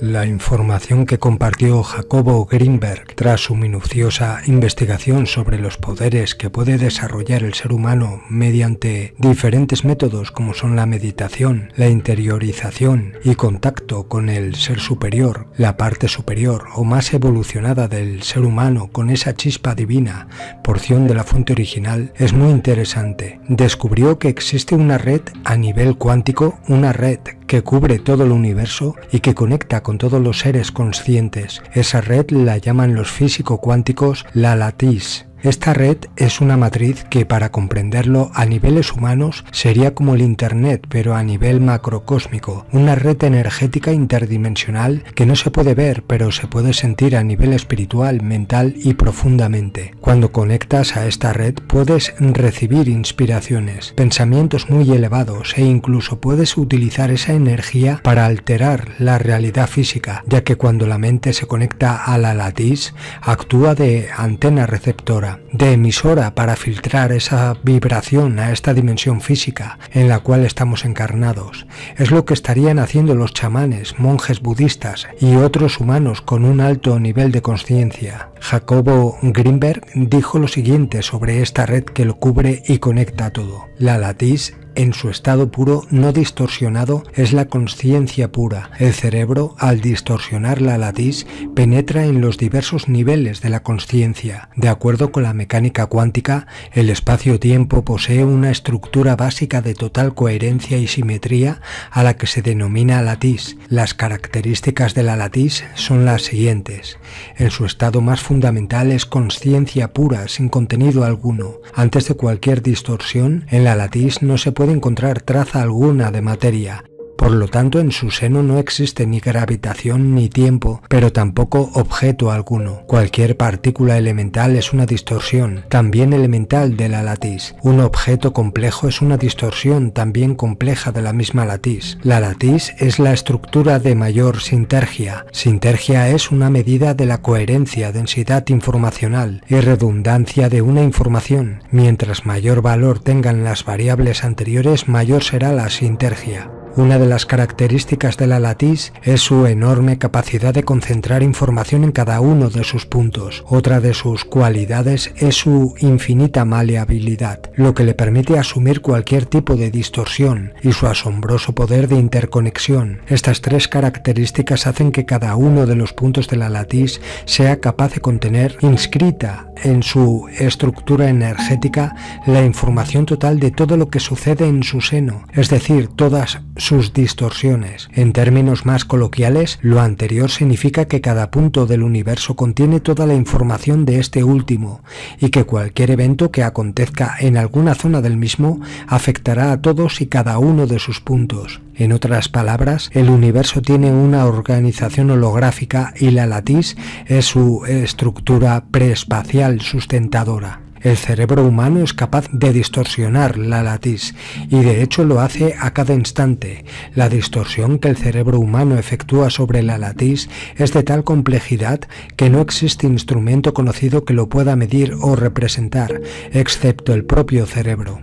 La información que compartió Jacobo Grinberg tras su minuciosa investigación sobre los poderes que puede desarrollar el ser humano mediante diferentes métodos como son la meditación, la interiorización y contacto con el ser superior, la parte superior o más evolucionada del ser humano con esa chispa divina, porción de la fuente original, es muy interesante. Descubrió que existe una red a nivel cuántico, una red que cubre todo el universo y que conecta con todos los seres conscientes. Esa red la llaman los físico-cuánticos la lattice. Esta red es una matriz que, para comprenderlo a niveles humanos, sería como el Internet, pero a nivel macrocósmico, una red energética interdimensional que no se puede ver, pero se puede sentir a nivel espiritual, mental y profundamente. Cuando conectas a esta red, puedes recibir inspiraciones, pensamientos muy elevados e incluso puedes utilizar esa energía para alterar la realidad física, ya que cuando la mente se conecta a la lattice, actúa de antena receptora, de emisora para filtrar esa vibración a esta dimensión física en la cual estamos encarnados. Es lo que estarían haciendo los chamanes, monjes budistas y otros humanos con un alto nivel de conciencia. Jacobo Grinberg dijo lo siguiente sobre esta red que lo cubre y conecta todo. La lattice, en su estado puro, no distorsionado, es la consciencia pura. El cerebro, al distorsionar la lattice, penetra en los diversos niveles de la consciencia. De acuerdo con la mecánica cuántica, el espacio-tiempo posee una estructura básica de total coherencia y simetría a la que se denomina lattice. Las características de la lattice son las siguientes. En su estado más fundamental es consciencia pura, sin contenido alguno. Antes de cualquier distorsión, en la lattice no se puede encontrar traza alguna de materia. Por lo tanto, en su seno no existe ni gravitación ni tiempo, pero tampoco objeto alguno. Cualquier partícula elemental es una distorsión, también elemental de la lattice. Un objeto complejo es una distorsión también compleja de la misma lattice. La lattice es la estructura de mayor sintergia. Sintergia es una medida de la coherencia, densidad informacional y redundancia de una información. Mientras mayor valor tengan las variables anteriores, mayor será la sintergia. Una de las características de la lattice es su enorme capacidad de concentrar información en cada uno de sus puntos. Otra de sus cualidades es su infinita maleabilidad, lo que le permite asumir cualquier tipo de distorsión, y su asombroso poder de interconexión. Estas tres características hacen que cada uno de los puntos de la lattice sea capaz de contener inscrita en su estructura energética la información total de todo lo que sucede en su seno, es decir, todas sus distorsiones. En términos más coloquiales, lo anterior significa que cada punto del universo contiene toda la información de este último y que cualquier evento que acontezca en alguna zona del mismo afectará a todos y cada uno de sus puntos. En otras palabras, el universo tiene una organización holográfica y la lattice es su estructura preespacial sustentadora. El cerebro humano es capaz de distorsionar la lattice y de hecho lo hace a cada instante. La distorsión que el cerebro humano efectúa sobre la lattice es de tal complejidad que no existe instrumento conocido que lo pueda medir o representar, excepto el propio cerebro.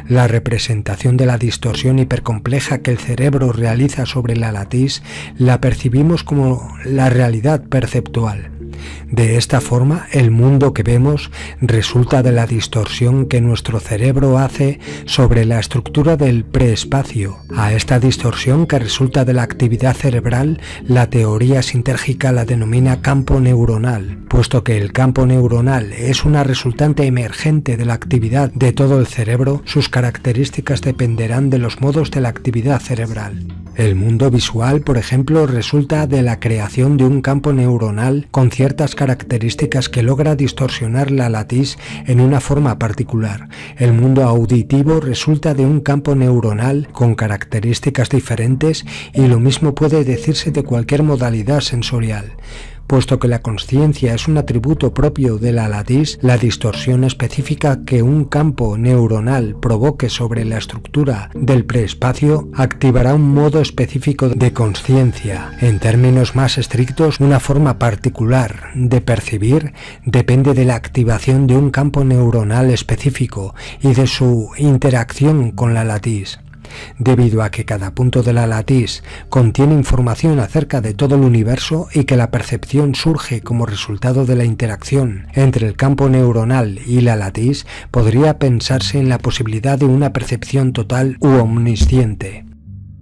La representación de la distorsión hipercompleja que el cerebro realiza sobre la lattice la percibimos como la realidad perceptual. De esta forma, el mundo que vemos resulta de la distorsión que nuestro cerebro hace sobre la estructura del preespacio. A esta distorsión, que resulta de la actividad cerebral, la teoría sintérgica la denomina campo neuronal, puesto que el campo neuronal es una resultante emergente de la actividad de todo el cerebro. Sus características dependerán de los modos de la actividad cerebral. El mundo visual, por ejemplo, resulta de la creación de un campo neuronal con ciertas características que logra distorsionar la lattice en una forma particular. El mundo auditivo resulta de un campo neuronal con características diferentes y lo mismo puede decirse de cualquier modalidad sensorial. Puesto que la consciencia es un atributo propio de la lattice, la distorsión específica que un campo neuronal provoque sobre la estructura del preespacio activará un modo específico de consciencia. En términos más estrictos, una forma particular de percibir depende de la activación de un campo neuronal específico y de su interacción con la lattice. debido a que cada punto de la latiz contiene información acerca de todo el universo y que la percepción surge como resultado de la interacción entre el campo neuronal y la latiz, podría pensarse en la posibilidad de una percepción total u omnisciente.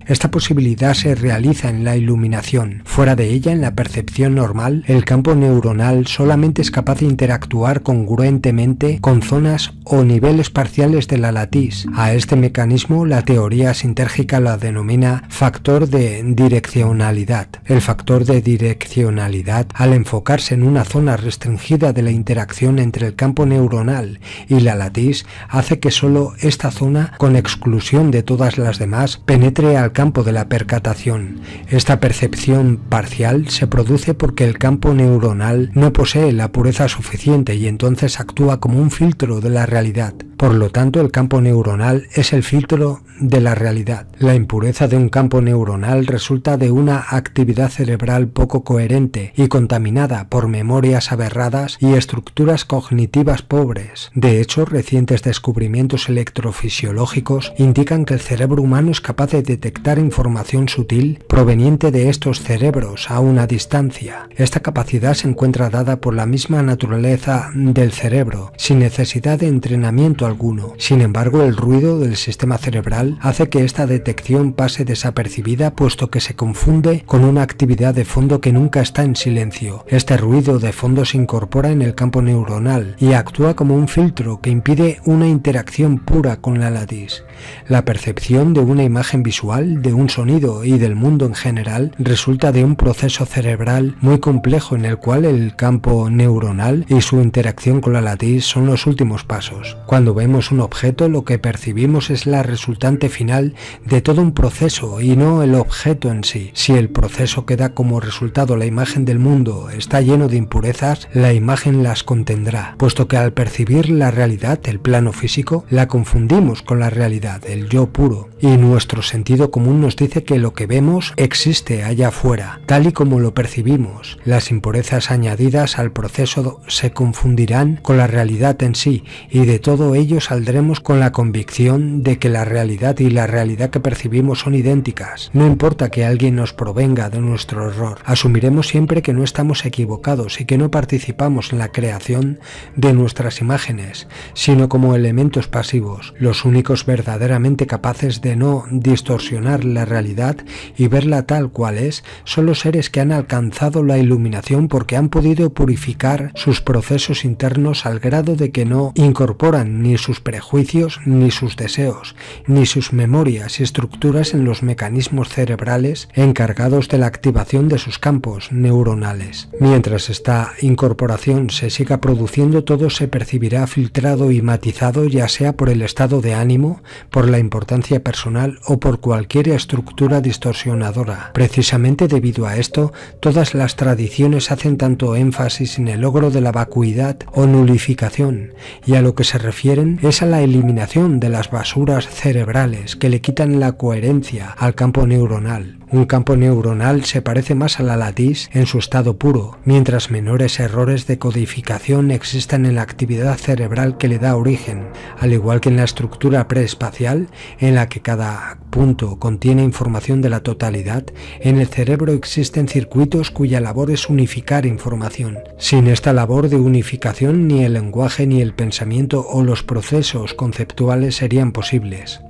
Esta posibilidad se realiza en la iluminación. Fuera de ella, en la percepción normal, el campo neuronal solamente es capaz de interactuar congruentemente con zonas o niveles parciales de la latiz. A este mecanismo la teoría sintérgica lo denomina factor de direccionalidad. El factor de direccionalidad, al enfocarse en una zona restringida de la interacción entre el campo neuronal y la latiz, hace que solo esta zona, con exclusión de todas las demás, penetre al campo de la percatación. Esta percepción parcial se produce porque el campo neuronal no posee la pureza suficiente y entonces actúa como un filtro de la realidad. Por lo tanto, el campo neuronal es el filtro de la realidad. La impureza de un campo neuronal resulta de una actividad cerebral poco coherente y contaminada por memorias aberradas y estructuras cognitivas pobres. De hecho, recientes descubrimientos electrofisiológicos indican que el cerebro humano es capaz de detectar información sutil proveniente de estos cerebros a una distancia. Esta capacidad se encuentra dada por la misma naturaleza del cerebro, sin necesidad de entrenamiento alguno. Sin embargo, el ruido del sistema cerebral hace que esta detección pase desapercibida, puesto que se confunde con una actividad de fondo que nunca está en silencio. Este ruido de fondo se incorpora en el campo neuronal y actúa como un filtro que impide una interacción pura con la latiz. La percepción de una imagen visual, de un sonido y del mundo en general resulta de un proceso cerebral muy complejo en el cual el campo neuronal y su interacción con la latiz son los últimos pasos. Cuando vemos un objeto, lo que percibimos es la resultante final de todo un proceso y no el objeto en sí. Si el proceso que da como resultado la imagen del mundo está lleno de impurezas, la imagen las contendrá, puesto que al percibir la realidad, el plano físico, la confundimos con la realidad, el yo puro, y nuestro sentido común nos dice que lo que vemos existe allá afuera, tal y como lo percibimos. Las impurezas añadidas al proceso se confundirán con la realidad en sí, y de todo ello saldremos con la convicción de que la realidad y la realidad que percibimos son idénticas. No importa que alguien nos provenga de nuestro error, asumiremos siempre que no estamos equivocados y que no participamos en la creación de nuestras imágenes, sino como elementos pasivos, los únicos verdaderamente capaces de no distorsionar la realidad y verla tal cual es, son los seres que han alcanzado la iluminación porque han podido purificar sus procesos internos al grado de que no incorporan ni sus prejuicios, ni sus deseos, ni sus memorias y estructuras en los mecanismos cerebrales encargados de la activación de sus campos neuronales. Mientras esta incorporación se siga produciendo, todo se percibirá filtrado y matizado, ya sea por el estado de ánimo, por la importancia personal o por cualquier estructura distorsionadora. Precisamente debido a esto, todas las tradiciones hacen tanto énfasis en el logro de la vacuidad o nulificación, y a lo que se refieren es a la eliminación de las basuras cerebrales que le quitan la coherencia al campo neuronal. Un campo neuronal se parece más a la latiz en su estado puro, mientras menores errores de codificación existan en la actividad cerebral que le da origen, al igual que en la estructura preespacial, en la que cada punto contiene información de la totalidad. En el cerebro existen circuitos cuya labor es unificar información. Sin esta labor de unificación, ni el lenguaje, ni el pensamiento o los procesos conceptuales serían posibles.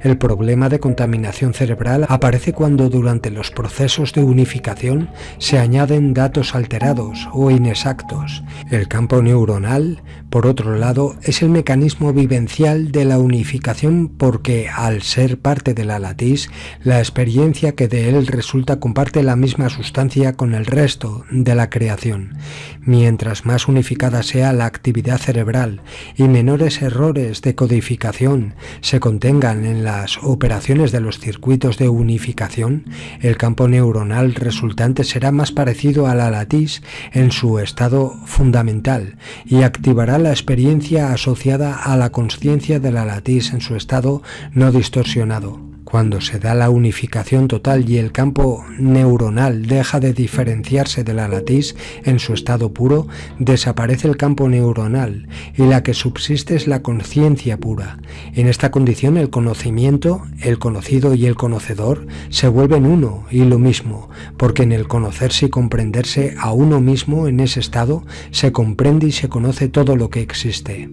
El problema de contaminación cerebral aparece cuando durante los procesos de unificación se añaden datos alterados o inexactos. El campo neuronal, por otro lado, es el mecanismo vivencial de la unificación porque, al ser parte de la latiz, la experiencia que de él resulta comparte la misma sustancia con el resto de la creación. Mientras más unificada sea la actividad cerebral y menores errores de codificación se contengan en las operaciones de los circuitos de unificación, el campo neuronal resultante será más parecido a la latiz en su estado fundamental y activará la experiencia asociada a la consciencia de la latiz en su estado no distorsionado. Cuando se da la unificación total y el campo neuronal deja de diferenciarse de la latiz en su estado puro, desaparece el campo neuronal y la que subsiste es la conciencia pura. En esta condición el conocimiento, el conocido y el conocedor se vuelven uno y lo mismo, porque en el conocerse y comprenderse a uno mismo en ese estado se comprende y se conoce todo lo que existe.